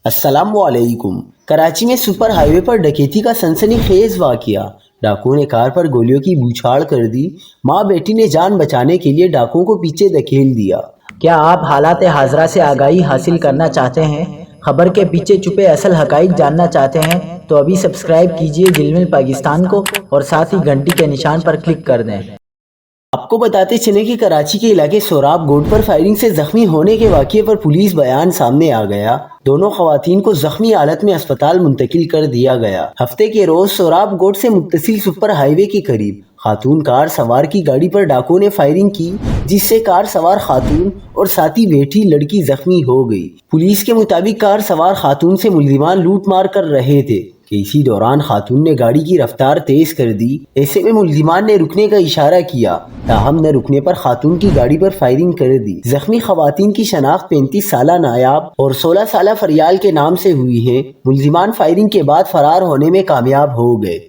السلام علیکم۔ کراچی میں سپر ہائی وے پر ڈکیتی کا سنسنی خیز واقعہ، ڈاکوؤں نے کار پر گولیوں کی بوچھاڑ کر دی، ماں بیٹی نے جان بچانے کے لیے ڈاکوؤں کو پیچھے دھکیل دیا۔ کیا آپ حالات حاضرہ سے آگاہی حاصل کرنا چاہتے ہیں؟ خبر کے پیچھے چھپے اصل حقائق جاننا چاہتے ہیں تو ابھی سبسکرائب کیجئے جل پاکستان کو اور ساتھ ہی گھنٹی کے نشان پر کلک کر دیں۔ آپ کو بتاتے چلیں کہ کراچی کے علاقے سوراب گوٹ پر فائرنگ سے زخمی ہونے کے واقعے پر پولیس بیان سامنے آ گیا۔ دونوں خواتین کو زخمی حالت میں اسپتال منتقل کر دیا گیا۔ ہفتے کے روز سوراب گوٹ سے متصل سپر ہائی وے کے قریب خاتون کار سوار کی گاڑی پر ڈاکوؤں نے فائرنگ کی، جس سے کار سوار خاتون اور ساتھی بیٹھی لڑکی زخمی ہو گئی۔ پولیس کے مطابق کار سوار خاتون سے ملزمان لوٹ مار کر رہے تھے کہ اسی دوران خاتون نے گاڑی کی رفتار تیز کر دی۔ ایسے میں ملزمان نے رکنے کا اشارہ کیا، تاہم نہ رکنے پر خاتون کی گاڑی پر فائرنگ کر دی۔ زخمی خواتین کی شناخت 35 سالہ نایاب اور 16 سالہ فریال کے نام سے ہوئی ہے۔ ملزمان فائرنگ کے بعد فرار ہونے میں کامیاب ہو گئے۔